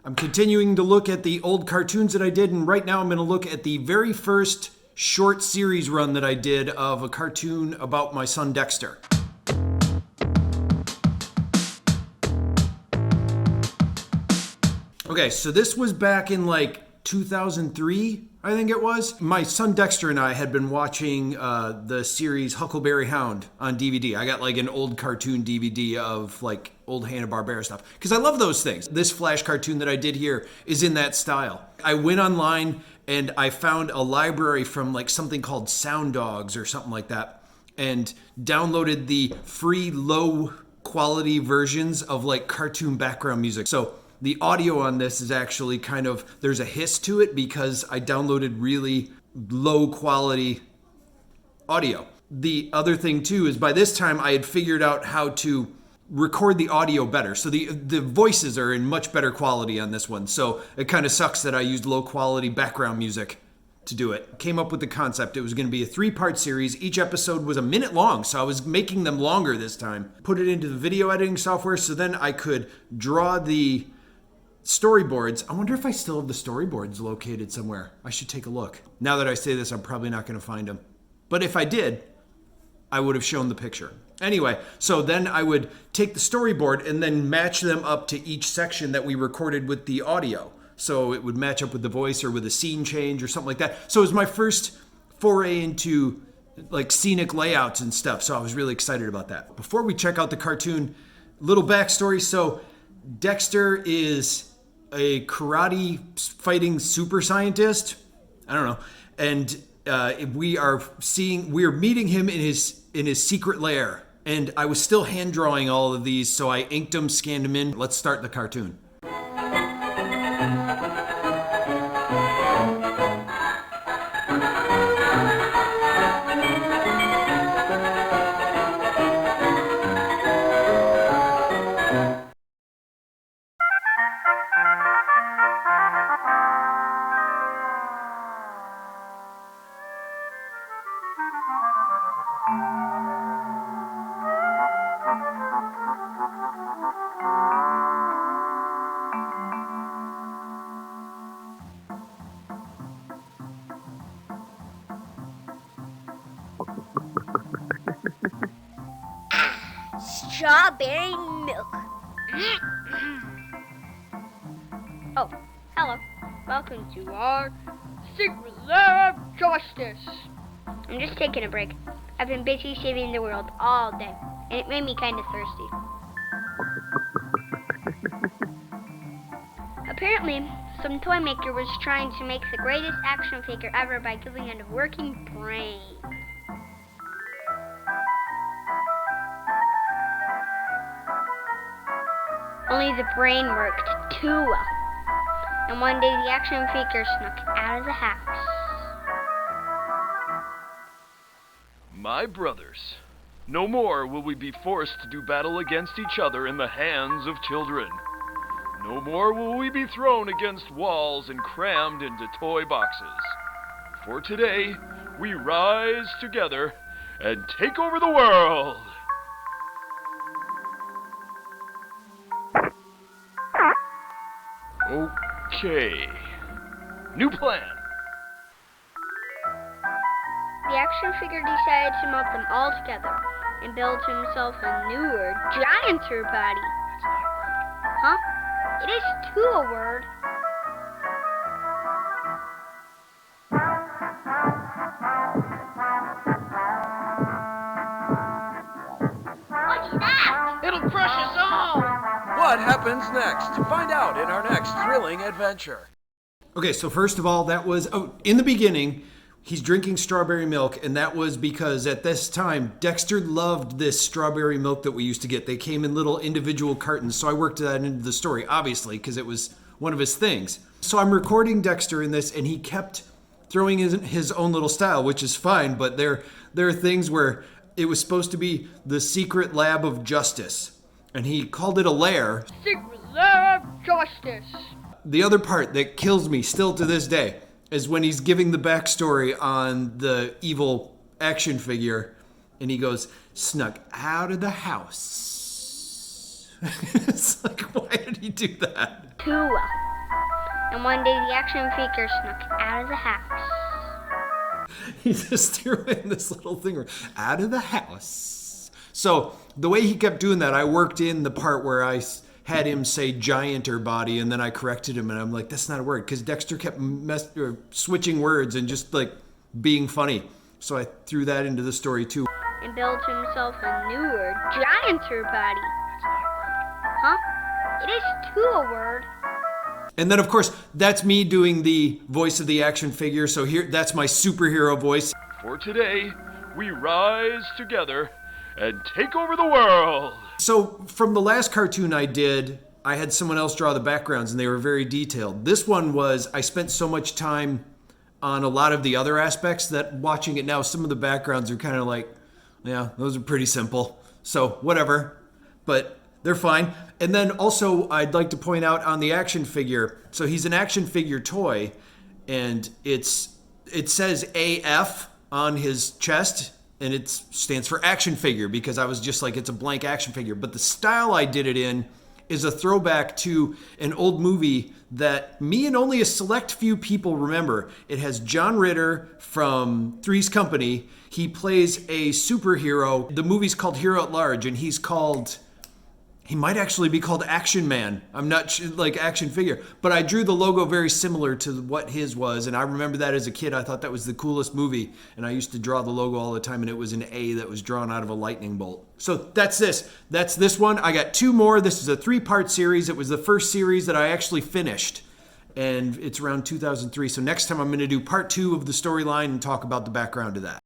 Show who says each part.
Speaker 1: I'm continuing to look at the old cartoons that I did, and right now I'm going to look at the very first short series run that I did of a cartoon about my son Dexter. Okay, so this was back in like 2003, I think it was. My son Dexter and I had been watching the series Huckleberry Hound on DVD. I got like an old cartoon DVD of like old Hanna-Barbera stuff because I love those things. This Flash cartoon that I did here is in that style. I went online and I found a library from like something called Sound Dogs or something like that and downloaded the free low quality versions of like cartoon background music. So the audio on this is actually kind of, there's a hiss to it because I downloaded really low quality audio. The other thing too is by this time I had figured out how to record the audio better. So the voices are in much better quality on this one. So it kind of sucks that I used low quality background music to do it. Came up with the concept. It was going to be a 3-part series. Each episode was a minute long, so I was making them longer this time. Put it into the video editing software so then I could draw the storyboards. I wonder if I still have the storyboards located somewhere. I should take a look. Now that I say this, I'm probably not going to find them. But if I did, I would have shown the picture. Anyway, so then I would take the storyboard and then match them up to each section that we recorded with the audio. So it would match up with the voice or with a scene change or something like that. So it was my first foray into like scenic layouts and stuff. So I was really excited about that. Before we check out the cartoon, little backstory. So Dexter is a karate fighting super scientist. I don't know. And we are meeting him in his secret lair. And I was still hand drawing all of these, so I inked them, scanned them in. Let's start the cartoon.
Speaker 2: Strawberry milk. Oh, hello. Welcome to our secret lab of justice. I'm just taking a break. I've been busy saving the world all day, and it made me kind of thirsty. Apparently, some toy maker was trying to make the greatest action figure ever by giving it a working brain. Only the brain worked too well. And one day the action figure snuck out of the house.
Speaker 3: My brothers, no more will we be forced to do battle against each other in the hands of children. No more will we be thrown against walls and crammed into toy boxes. For today, we rise together and take over the world. Okay. New plan.
Speaker 2: The action figure decided to melt them all together and build himself a newer, gianter body.
Speaker 3: That's not a word.
Speaker 2: Huh? It is too a word. What's that?
Speaker 3: It'll crush us all! What happens next? Find out in our next thrilling adventure.
Speaker 1: Okay, so first of all, that was, in the beginning, he's drinking strawberry milk, and that was because at this time, Dexter loved this strawberry milk that we used to get. They came in little individual cartons, so I worked that into the story, obviously, because it was one of his things. So I'm recording Dexter in this, and he kept throwing his own little style, which is fine, but there are things where it was supposed to be the secret lab of justice, and he called it a lair.
Speaker 2: Secret lab of justice.
Speaker 1: The other part that kills me still to this day is when he's giving the backstory on the evil action figure, and he goes, snuck out of the house. It's like, why did he do that?
Speaker 2: Too well. And one day the action figure snuck out of the house.
Speaker 1: He just threw in this little thing out of the house. So the way he kept doing that, I worked in the part where I had him say gianter body, and then I corrected him, and I'm like, that's not a word, because Dexter kept switching words and just like being funny. So I threw that into the story too.
Speaker 2: And built himself a new word, gianter body. Huh? It is too a word.
Speaker 1: And then, of course, that's me doing the voice of the action figure. So here, that's my superhero voice.
Speaker 3: For today, we rise together and take over the world.
Speaker 1: So from the last cartoon I did, I had someone else draw the backgrounds, and they were very detailed. This one was, I spent so much time on a lot of the other aspects that watching it now, some of the backgrounds are kind of like, yeah, those are pretty simple. So whatever, but they're fine. And then also, I'd like to point out on the action figure, so he's an action figure toy, and it says AF on his chest, and it stands for action figure, because I was just like, it's a blank action figure. But the style I did it in is a throwback to an old movie that me and only a select few people remember. It has John Ritter from Three's Company. He plays a superhero. The movie's called Hero at Large, and he might actually be called Action Man. I'm not sure, like action figure. But I drew the logo very similar to what his was. And I remember that as a kid. I thought that was the coolest movie. And I used to draw the logo all the time. And it was an A that was drawn out of a lightning bolt. So that's this. That's this one. I got 2 more. This is a 3-part series. It was the first series that I actually finished. And it's around 2003. So next time I'm going to do part 2 of the storyline and talk about the background of that.